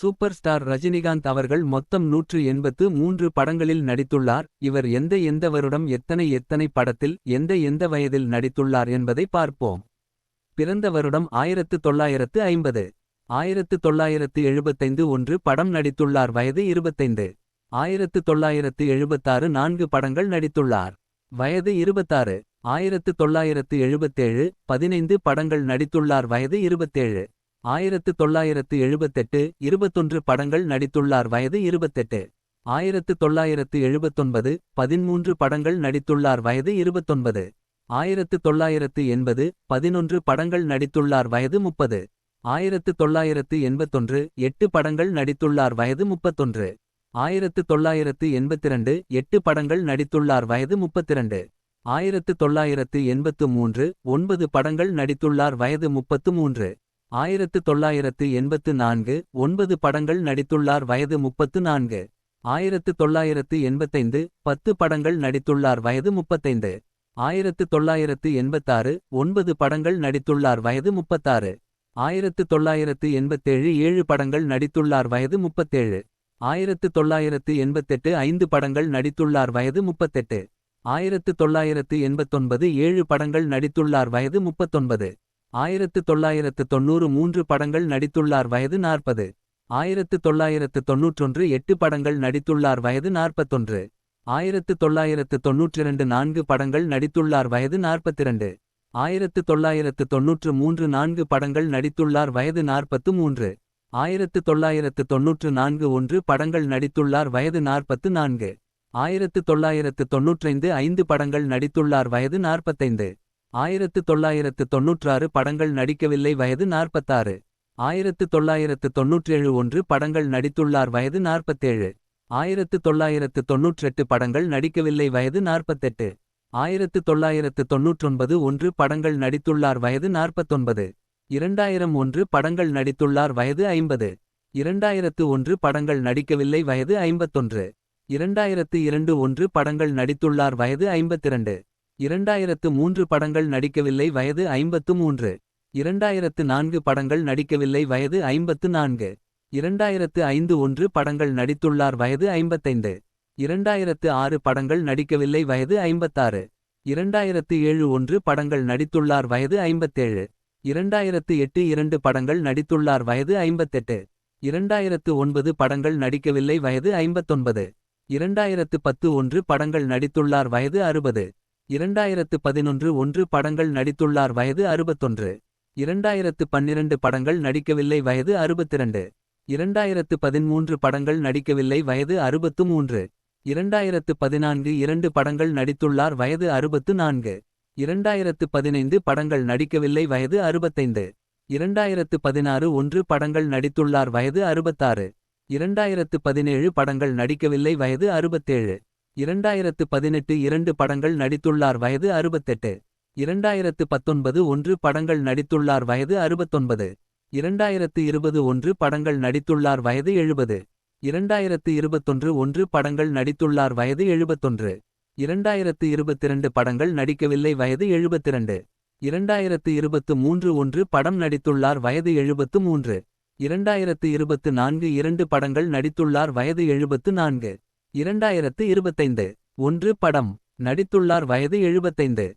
Super star Rajinikanth அவர்கள் மொத்தம் 183 படங்களில் நடித்துள்ளார். இவர் எந்த வருடம் எத்தனை படத்தில் எந்த வயதில் நடித்துள்ளார் என்பதை பார்ப்போம். பிறந்த வருடம் 1950. 1975 1 படம் நடித்துள்ளார். வயது 25. 1976 4 படங்கள் நடித்துள்ளார். வயது 26. 1977 15 படங்கள் நடித்துள்ளார். வயது 27. 1978 21 படங்கள் நடித்துள்ளார். வயது 28. 1979 13 படங்கள் நடித்துள்ளார். வயது 29. 1980 11 படங்கள் நடித்துள்ளார். வயது 30. 1981 8 படங்கள் நடித்துள்ளார். வயது 31. 1982 8 படங்கள் நடித்துள்ளார். வயது 32. 1983 9 படங்கள் நடித்துள்ளார். வயது 33. 1984 9 படங்கள் நடித்துள்ளார். வயது 34. 1985 10 படங்கள் நடித்துள்ளார். வயது 35. 1986 9 படங்கள் நடித்துள்ளார். வயது 36. 1987 7 படங்கள் நடித்துள்ளார். வயது 37. 1988 5 படங்கள் நடித்துள்ளார். வயது 38. 1989 7 படங்கள் நடித்துள்ளார். வயது 39. 1990 3 படங்கள் நடித்துள்ளார். வயது 40. 1991 8 படங்கள் நடித்துள்ளார். வயது 41. 1992 4 படங்கள் நடித்துள்ளார். வயது 42. 1993 4 படங்கள் நடித்துள்ளார். வயது 43. 1994 1 படங்கள் நடித்துள்ளார். வயது 44. 1995 5 படங்கள் நடித்துள்ளார். வயது 45. 1996 படங்கள் நடிக்கவில்லை. வயது 46. 1997 1 படங்கள் நடித்துள்ளார். வயது 47. 1998 படங்கள் நடிக்கவில்லை. வயது 48. 1999 1 படங்கள் நடித்துள்ளார். வயது 49. 2001 படங்கள் நடித்துள்ளார். வயது 50. 2001 படங்கள் நடிக்கவில்லை. வயது 51. 2002 1 படங்கள் நடித்துள்ளார். வயது 52. 2003 படங்கள் நடிக்கவில்லை. வயது 53. 2004 படங்கள் நடிக்கவில்லை. வயது 54. 2005 1 படங்கள் நடித்துள்ளார். வயது 55. 2006 படங்கள் நடிக்கவில்லை. வயது 56. 2007 1 படங்கள் நடித்துள்ளார். வயது 57. 2008 2 படங்கள் நடித்துள்ளார். வயது 58. 2009 படங்கள் நடிக்கவில்லை. வயது 59. 2010 1 படங்கள் நடித்துள்ளார். வயது 60. 2011 1 படங்கள் நடித்துள்ளார். வயது 61. 2012 படங்கள் நடிக்கவில்லை. வயது 62. 2013 படங்கள் நடிக்கவில்லை. வயது 63. 2014 2 படங்கள் நடித்துள்ளார். வயது 64. 2015 படங்கள் நடிக்கவில்லை. வயது 65. 2016 1 படங்கள் நடித்துள்ளார். வயது 66. 2017 படங்கள் நடிக்கவில்லை. வயது 67. 2018 2 படங்கள் நடித்துள்ளார். வயது 68. 2019 1 படங்கள் நடித்துள்ளார். வயது 69. 2020 1 படங்கள் நடித்துள்ளார். வயது 70. 2021 1 படங்கள் நடித்துள்ளார். வயது 71. 2022 படங்கள் நடிக்கவில்லை. வயது 72. 2023 1 படம் நடித்துள்ளார். வயது 73. 2024 2 படங்கள் நடித்துள்ளார். வயது 74. 2025 1 படம் நடித்துள்ளார். வயது 75.